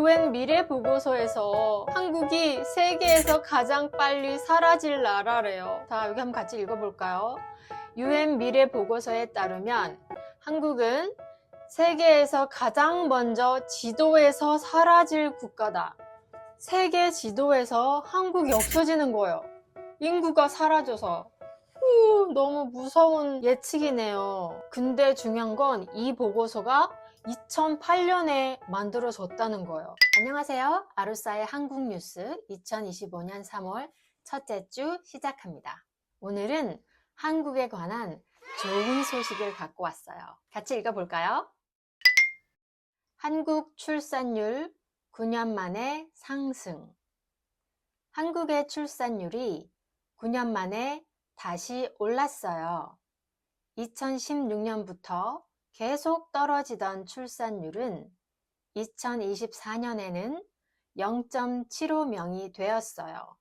UN 미래 보고서에서 한국이 세계에서 가장 빨리 사라질 나라래요. 자, 여기 한번 같이 읽어볼까요? UN 미래 보고서에 따르면 한국은 세계에서 가장 먼저 지도에서 사라질 국가다. 세계 지도에서 한국이 없어지는 거예요. 인구가 사라져서. 너무 무서운 예측이네요. 근데 중요한 건 이 보고서가 2008년에 만들어졌다는 거예요. 안녕하세요. 아루사의 한국 뉴스 2025년 3월 첫째 주 시작합니다. 오늘은 한국에 관한 좋은 소식을 갖고 왔어요. 같이 읽어볼까요? 한국 출산율 9년 만에 상승. 한국의 출산율이 9년 만에 다시 올랐어요. 2016년부터 계속 떨어지던 출산율은 2024년에는 0.75명이 되었어요.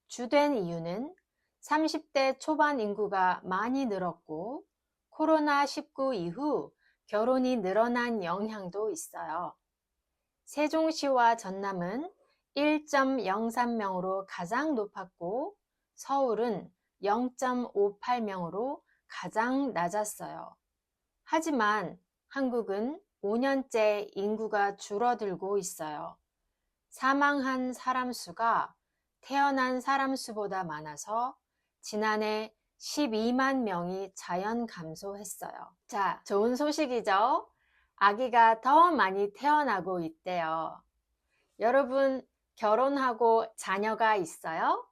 주된 이유는 30대 초반 인구가 많이 늘었고 코로나19 이후 결혼이 늘어난 영향도 있어요. 세종시와 전남은 1.03명으로 가장 높았고 서울은 0.58명으로 가장 낮았어요. 하지만 한국은 5년째 인구가 줄어들고 있어요. 사망한 사람 수가 태어난 사람 수보다 많아서 지난해 12만 명이 자연 감소했어요. 자, 좋은 소식이죠? 아기가 더 많이 태어나고 있대요. 여러분, 결혼하고 자녀가 있어요?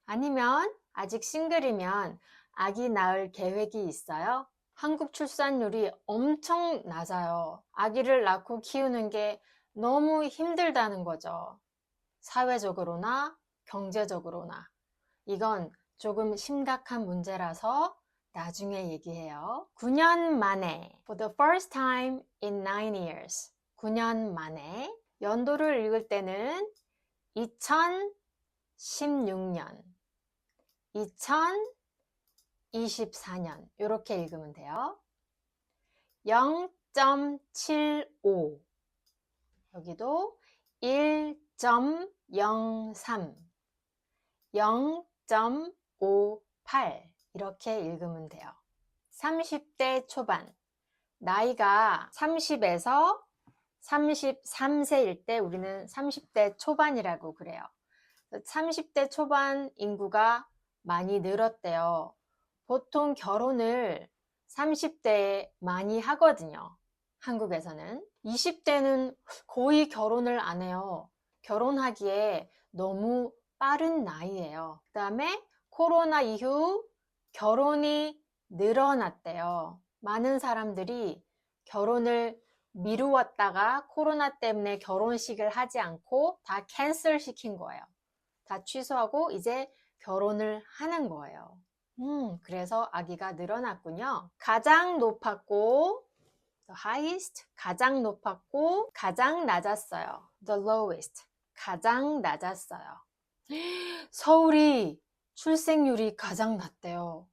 아니면 아직 싱글이면 아기 낳을 계획이 있어요? 한국 출산율이 엄청 낮아요. 아기를 낳고 키우는 게 너무 힘들다는 거죠. 사회적으로나 경제적으로나. 이건 조금 심각한 문제라서 나중에 얘기해요. 9년 만에, for the first time in 9 years. 9년 만에. 연도를 읽을 때는 2016년, 2024년 이렇게 읽으면 돼요. 0.75 여기도 1.03 0.58 이렇게 읽으면 돼요. 30대 초반 나이가 30에서 33세일 때 우리는 30대 초반이라고 그래요. 30대 초반 인구가 많이 늘었대요. 보통 결혼을 30대에 많이 하거든요. 한국에서는. 20대는 거의 결혼을 안 해요. 결혼하기에 너무 빠른 나이예요. 그 다음에 코로나 이후 결혼이 늘어났대요. 많은 사람들이 결혼을 미루었다가 코로나 때문에 결혼식을 하지 않고 다 캔슬 시킨 거예요. 다 취소하고 이제 결혼을 하는 거예요. 그래서 아기가 늘어났군요. 가장 높았고 the highest, 가장 높았고 가장 낮았어요. the lowest, 가장 낮았어요. 서울이 출생률이 가장 낮대요.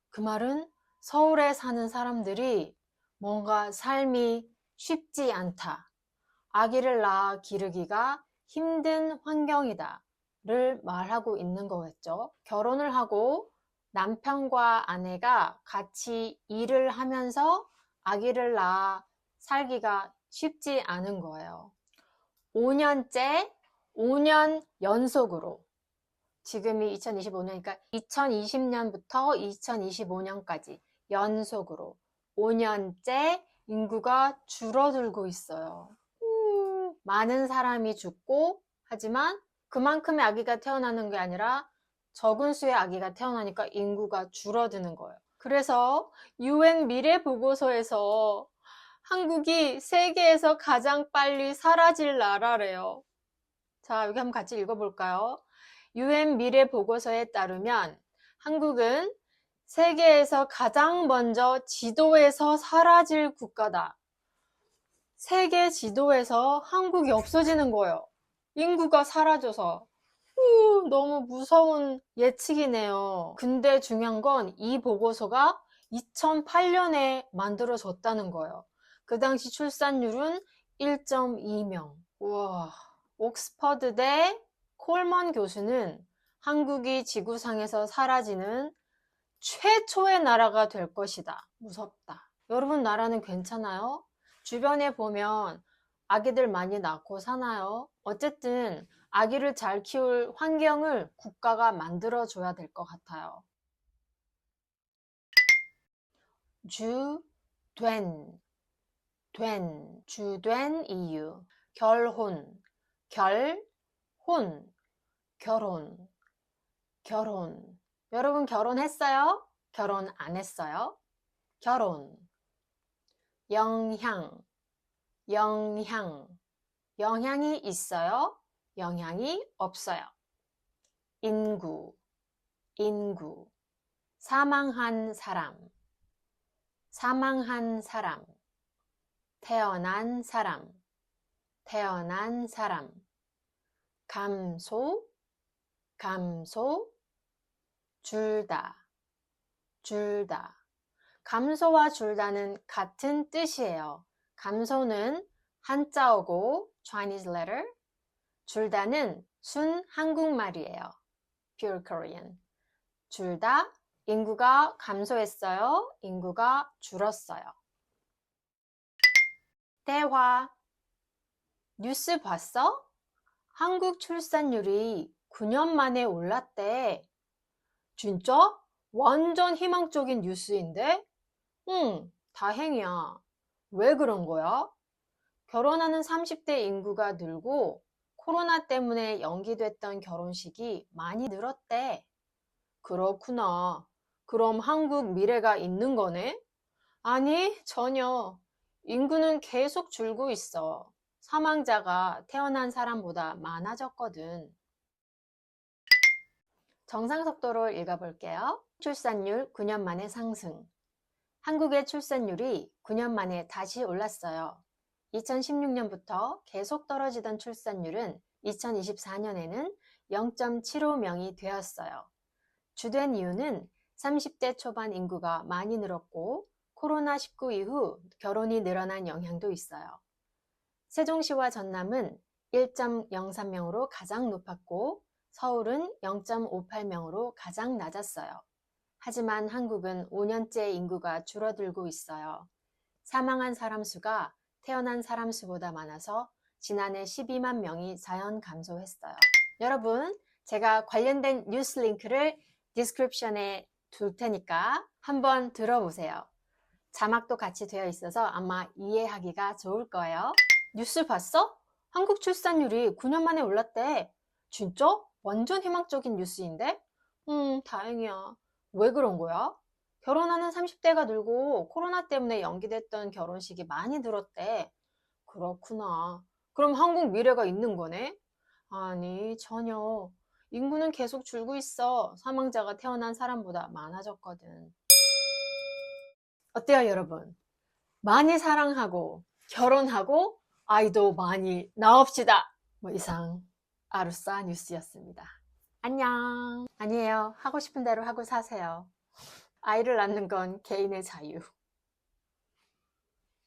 그 말은 서울에 사는 사람들이 뭔가 삶이 쉽지 않다. 아기를 낳아 기르기가 힘든 환경이다. 를 말하고 있는 거겠죠. 결혼을 하고 남편과 아내가 같이 일을 하면서 아기를 낳아 살기가 쉽지 않은 거예요. 5년째, 5년 연속으로 지금이 2025년이니까 2020년부터 2025년까지 연속으로 5년째 인구가 줄어들고 있어요. 많은 사람이 죽고 하지만 그만큼의 아기가 태어나는 게 아니라 적은 수의 아기가 태어나니까 인구가 줄어드는 거예요. 그래서 UN 미래 보고서에서 한국이 세계에서 가장 빨리 사라질 나라래요. 자, 여기 한번 같이 읽어볼까요? UN 미래 보고서에 따르면 한국은 세계에서 가장 먼저 지도에서 사라질 국가다. 세계 지도에서 한국이 없어지는 거예요. 인구가 사라져서. 너무 무서운 예측이네요. 근데 중요한 건 이 보고서가 2008년에 만들어졌다는 거예요. 그 당시 출산율은 1.2명. 우와. 옥스퍼드대 콜먼 교수는 한국이 지구상에서 사라지는 최초의 나라가 될 것이다. 무섭다. 여러분 나라는 괜찮아요? 주변에 보면 아기들 많이 낳고 사나요? 어쨌든 아기를 잘 키울 환경을 국가가 만들어줘야 될 것 같아요. 주된, 주된 이유. 결혼, 결혼. 여러분 결혼했어요? 결혼 안 했어요? 결혼. 영향이 있어요? 영향이 없어요. 인구. 사망한 사람. 태어난 사람. 감소. 줄다. 감소와 줄다는 같은 뜻이에요. 감소는 한자어고 Chinese letter, 줄다는 순 한국말이에요. Pure Korean. 줄다, 인구가 감소했어요. 인구가 줄었어요. 대화. 뉴스 봤어? 한국 출산율이 9년 만에 올랐대. 진짜? 완전 희망적인 뉴스인데? 응, 다행이야. 왜 그런 거야? 결혼하는 30대 인구가 늘고 코로나 때문에 연기됐던 결혼식이 많이 늘었대. 그렇구나. 그럼 한국 미래가 있는 거네? 아니, 전혀. 인구는 계속 줄고 있어. 사망자가 태어난 사람보다 많아졌거든. 정상 속도로 읽어볼게요. 출산율 9년 만에 상승. 한국의 출산율이 9년 만에 다시 올랐어요. 2016년부터 계속 떨어지던 출산율은 2024년에는 0.75명이 되었어요. 주된 이유는 30대 초반 인구가 많이 늘었고 코로나19 이후 결혼이 늘어난 영향도 있어요. 세종시와 전남은 1.03명으로 가장 높았고 서울은 0.58명으로 가장 낮았어요. 하지만 한국은 5년째 인구가 줄어들고 있어요. 사망한 사람 수가 태어난 사람 수보다 많아서 지난해 12만 명이 자연 감소했어요. 여러분, 제가 관련된 뉴스 링크를 디스크립션에 둘 테니까 한번 들어보세요. 자막도 같이 되어 있어서 아마 이해하기가 좋을 거예요. 뉴스 봤어? 한국 출산율이 9년 만에 올랐대. 진짜? 완전 희망적인 뉴스인데? 다행이야. 왜 그런 거야? 결혼하는 30대가 늘고 코로나 때문에 연기됐던 결혼식이 많이 늘었대. 그렇구나. 그럼 한국 미래가 있는 거네? 아니, 전혀. 인구는 계속 줄고 있어. 사망자가 태어난 사람보다 많아졌거든. 어때요, 여러분? 많이 사랑하고 결혼하고 아이도 많이 낳읍시다. 이상 아루싸 뉴스였습니다. 안녕. 아니에요. 하고 싶은 대로 하고 사세요. 아이를 낳는 건 개인의 자유.